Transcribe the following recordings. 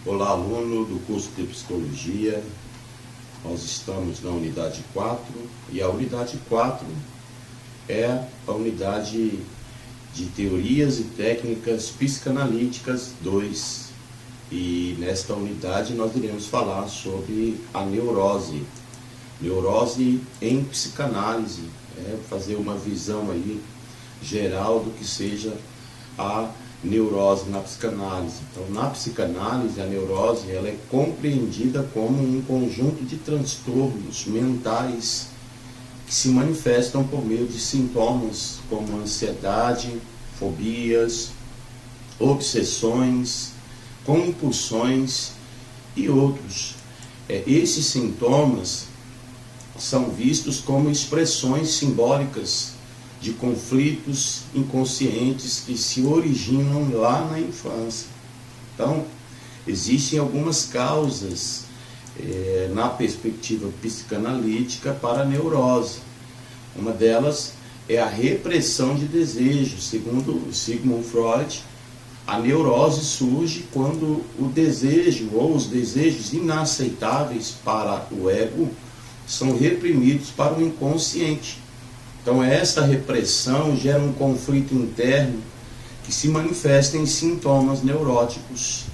Olá, aluno do curso de Psicologia. Nós estamos na unidade 4 e a unidade 4 é a unidade de Teorias e Técnicas Psicanalíticas 2. E nesta unidade nós iremos falar sobre a neurose. Neurose em psicanálise, fazer uma visão aí geral do que seja a neurose na psicanálise. Então, na psicanálise, a neurose ela é compreendida como um conjunto de transtornos mentais que se manifestam por meio de sintomas como ansiedade, fobias, obsessões, compulsões e outros. Esses sintomas são vistos como expressões simbólicas de conflitos inconscientes que se originam lá na infância. Então, existem algumas causas na perspectiva psicanalítica para a neurose. Uma delas é a repressão de desejos. Segundo Sigmund Freud, a neurose surge quando o desejo ou os desejos inaceitáveis para o ego são reprimidos para o inconsciente. Então essa repressão gera um conflito interno que se manifesta em sintomas neuróticos.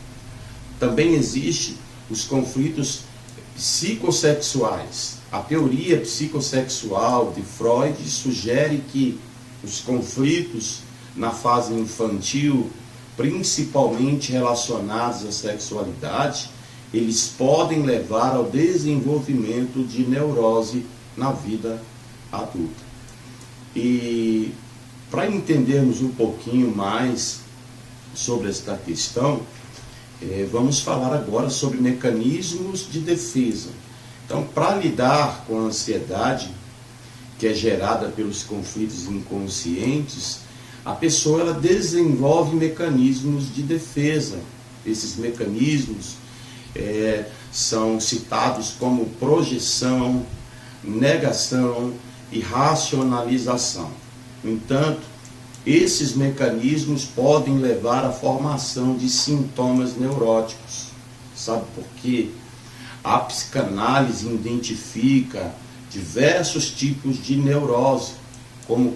Também existem os conflitos psicossexuais. A teoria psicossexual de Freud sugere que os conflitos na fase infantil, principalmente relacionados à sexualidade, eles podem levar ao desenvolvimento de neurose na vida adulta. E para entendermos um pouquinho mais sobre esta questão, vamos falar agora sobre mecanismos de defesa. Então, para lidar com a ansiedade que é gerada pelos conflitos inconscientes, a pessoa ela desenvolve mecanismos de defesa. Esses mecanismos são citados como projeção, negação e racionalização. No entanto, esses mecanismos podem levar à formação de sintomas neuróticos. Sabe por quê? A psicanálise identifica diversos tipos de neurose, com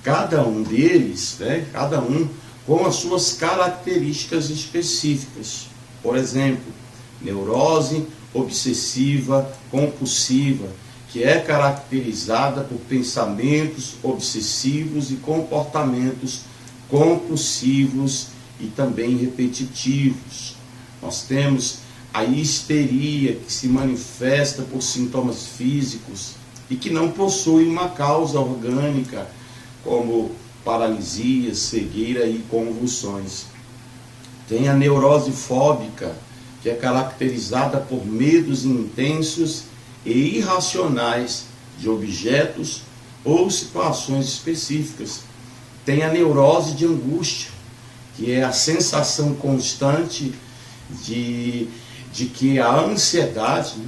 cada um deles, cada um com as suas características específicas. Por exemplo, neurose obsessiva compulsiva, que é caracterizada por pensamentos obsessivos e comportamentos compulsivos e também repetitivos. Nós temos a histeria, que se manifesta por sintomas físicos e que não possui uma causa orgânica, como paralisia, cegueira e convulsões. Tem a neurose fóbica, que é caracterizada por medos intensos e irracionais de objetos ou situações específicas. Tem a neurose de angústia, que é a sensação constante de que a ansiedade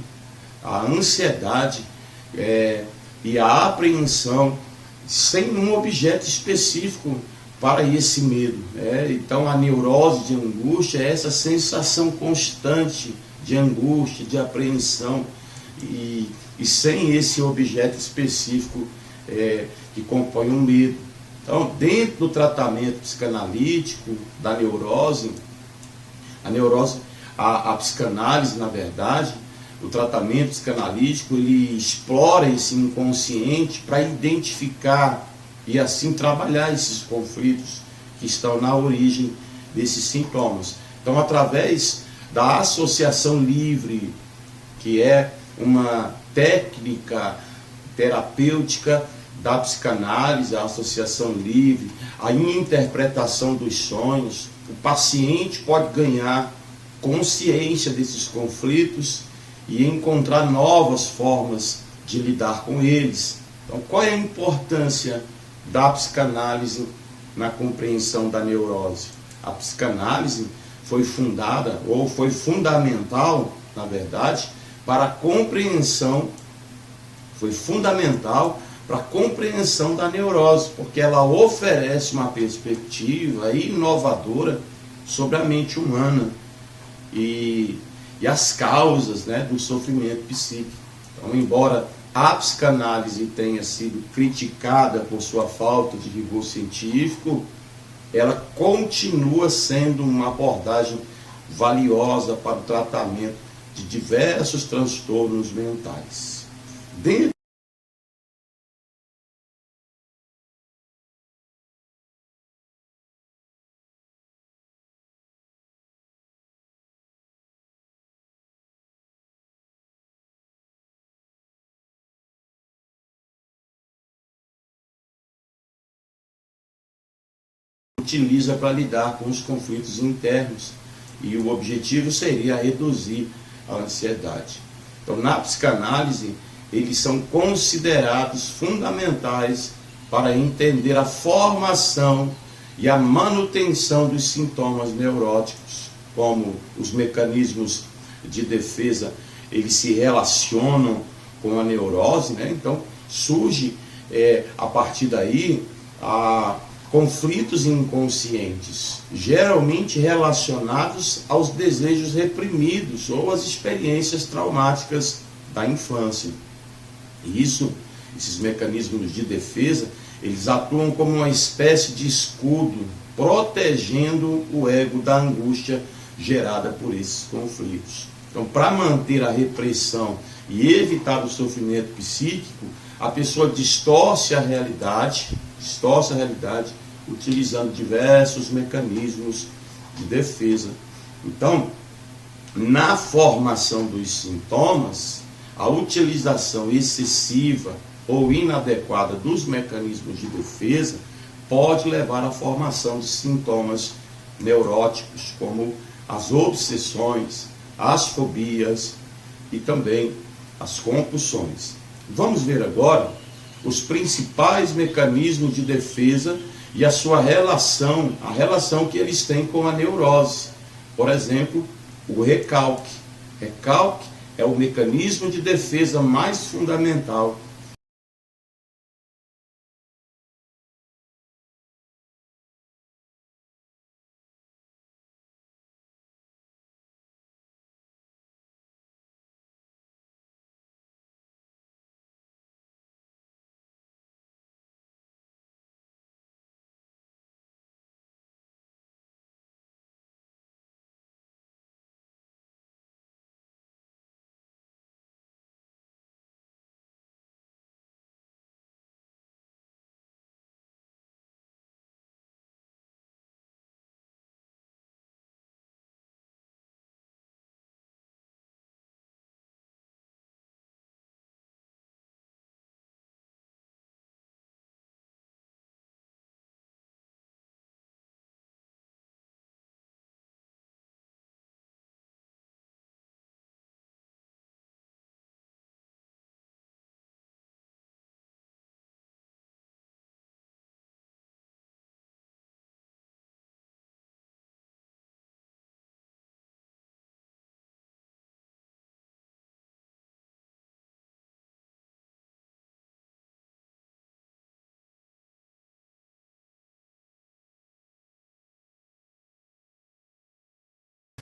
e a apreensão sem um objeto específico para esse medo. Então a neurose de angústia é essa sensação constante de angústia, de apreensão, e sem esse objeto específico que compõe um medo. Então, dentro do tratamento psicanalítico da neurose, a psicanálise, na verdade, o tratamento psicanalítico, ele explora esse inconsciente para identificar e assim trabalhar esses conflitos que estão na origem desses sintomas. Então, através da associação livre, que é uma técnica terapêutica da psicanálise, a associação livre, a interpretação dos sonhos, o paciente pode ganhar consciência desses conflitos e encontrar novas formas de lidar com eles. Então, qual é a importância da psicanálise na compreensão da neurose? A psicanálise foi fundada, ou foi fundamental, na verdade, para a compreensão, da neurose, porque ela oferece uma perspectiva inovadora sobre a mente humana. e as causas, né, do sofrimento psíquico. Então, embora a psicanálise tenha sido criticada por sua falta de rigor científico, ela continua sendo uma abordagem valiosa para o tratamento de diversos transtornos mentais. Dentro utiliza para lidar com os conflitos internos, e o objetivo seria reduzir a ansiedade. Então, na psicanálise, eles são considerados fundamentais para entender a formação e a manutenção dos sintomas neuróticos, como os mecanismos de defesa, eles se relacionam com a neurose, né? Então surge a partir daí conflitos inconscientes, geralmente relacionados aos desejos reprimidos ou às experiências traumáticas da infância. E esses mecanismos de defesa, eles atuam como uma espécie de escudo, protegendo o ego da angústia gerada por esses conflitos. Então, para manter a repressão e evitar o sofrimento psíquico, a pessoa distorce a realidade, utilizando diversos mecanismos de defesa. Então, na formação dos sintomas, a utilização excessiva ou inadequada dos mecanismos de defesa pode levar à formação de sintomas neuróticos, como as obsessões, as fobias e também as compulsões. Vamos ver agora os principais mecanismos de defesa e a sua relação, a relação que eles têm com a neurose. Por exemplo, o recalque. Recalque é o mecanismo de defesa mais fundamental.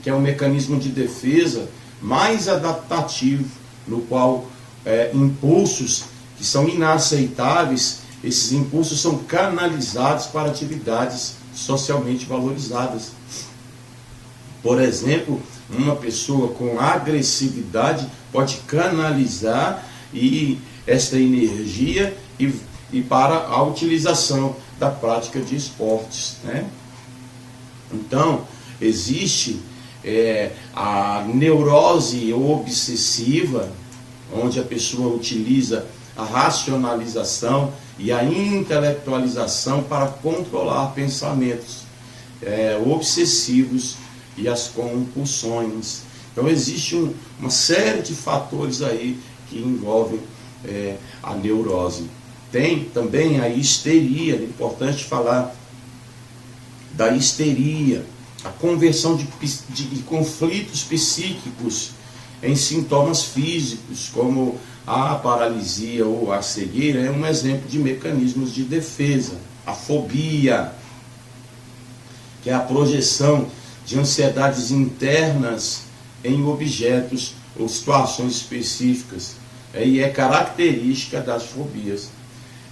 Que é um mecanismo de defesa mais adaptativo, no qual impulsos que são inaceitáveis, esses impulsos são canalizados para atividades socialmente valorizadas. Por exemplo, uma pessoa com agressividade pode canalizar esta energia e para a utilização da prática de esportes, né? Então, existe a neurose obsessiva, onde a pessoa utiliza a racionalização e a intelectualização para controlar pensamentos obsessivos e as compulsões. Então existe uma série de fatores aí que envolvem a neurose. Tem também a histeria, é importante falar da histeria, a conversão de conflitos psíquicos em sintomas físicos, como a paralisia ou a cegueira, é um exemplo de mecanismos de defesa. A fobia, que é a projeção de ansiedades internas em objetos ou situações específicas, e é característica das fobias.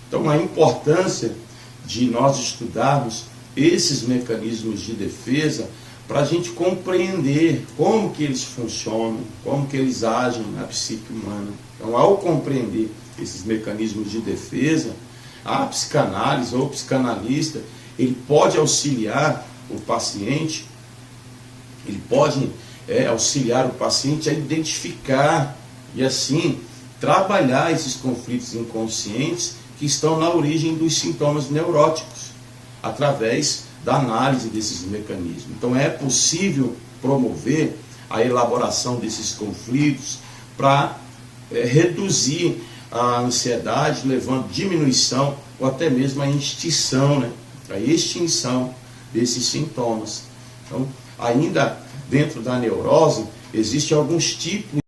Então, a importância de nós estudarmos esses mecanismos de defesa para a gente compreender como que eles funcionam, como que eles agem na psique humana. Então, ao compreender esses mecanismos de defesa, a psicanálise ou o psicanalista, ele pode auxiliar o paciente, auxiliar o paciente a identificar e assim trabalhar esses conflitos inconscientes que estão na origem dos sintomas neuróticos, através da análise desses mecanismos. Então é possível promover a elaboração desses conflitos para reduzir a ansiedade, levando diminuição ou até mesmo a extinção, a extinção desses sintomas. Então, ainda dentro da neurose, existem alguns tipos de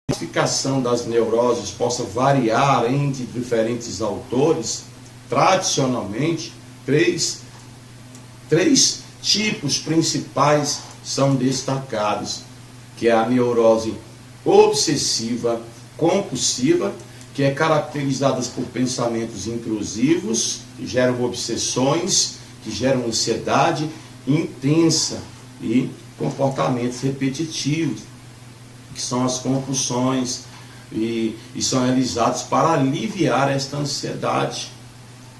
classificação das neuroses possa variar entre diferentes autores. Tradicionalmente, três tipos principais são destacados, que é a neurose obsessiva compulsiva, que é caracterizada por pensamentos intrusivos, que geram obsessões, que geram ansiedade intensa e comportamentos repetitivos, que são as compulsões, e são realizados para aliviar esta ansiedade.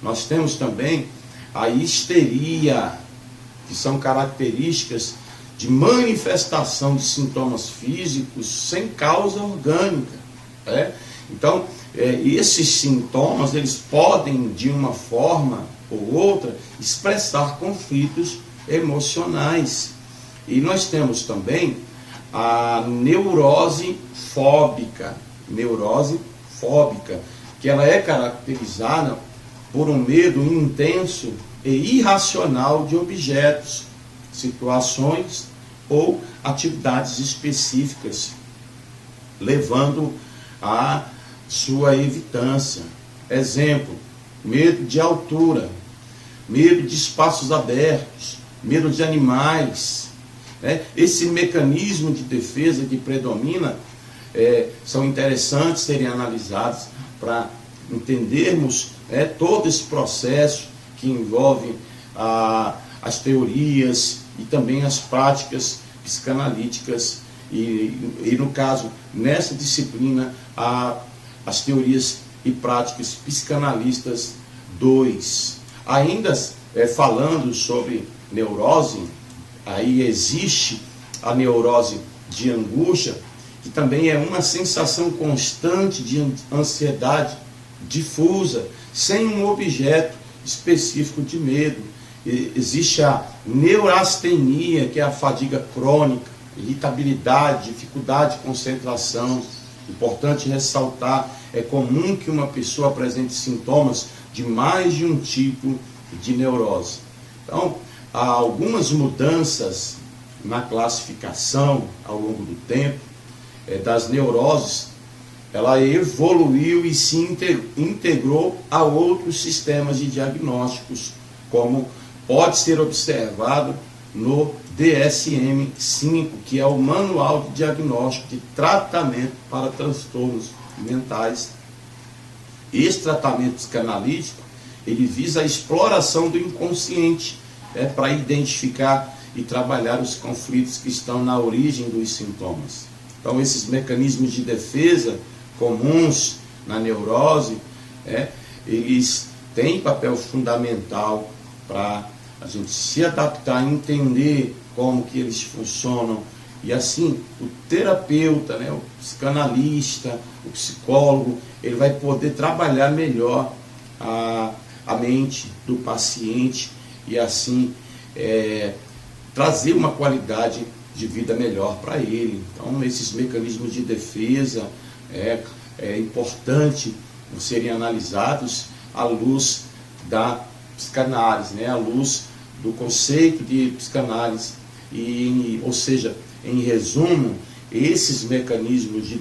Nós temos também a histeria, que são características de manifestação de sintomas físicos sem causa orgânica. Então, esses sintomas, eles podem, de uma forma ou outra, expressar conflitos emocionais. E nós temos também a neurose fóbica, que ela é caracterizada por um medo intenso e irracional de objetos, situações ou atividades específicas, levando à sua evitância. Exemplo: medo de altura, medo de espaços abertos, medo de animais. Esse mecanismo de defesa que predomina são interessantes serem analisados para entendermos todo esse processo que envolve as teorias e também as práticas psicanalíticas e no caso, nessa disciplina, as teorias e práticas psicanalistas 2. Ainda falando sobre neurose, aí existe a neurose de angústia, que também é uma sensação constante de ansiedade difusa, sem um objeto específico de medo. Existe a neurastenia, que é a fadiga crônica, irritabilidade, dificuldade de concentração. Importante ressaltar, é comum que uma pessoa apresente sintomas de mais de um tipo de neurose. Então, há algumas mudanças na classificação ao longo do tempo das neuroses. Ela evoluiu e se integrou a outros sistemas de diagnósticos, como pode ser observado no DSM-5, que é o Manual de Diagnóstico de Tratamento para Transtornos Mentais. Esse tratamento psicanalítico, ele visa a exploração do inconsciente, para identificar e trabalhar os conflitos que estão na origem dos sintomas. Então, esses mecanismos de defesa comuns na neurose, eles têm papel fundamental para a gente se adaptar, entender como que eles funcionam, e assim o terapeuta, o psicanalista, o psicólogo, ele vai poder trabalhar melhor a mente do paciente e assim trazer uma qualidade de vida melhor para ele. Então, esses mecanismos de defesa é importante serem analisados à luz da psicanálise, né? À luz do conceito de psicanálise. Ou seja, em resumo, esses mecanismos de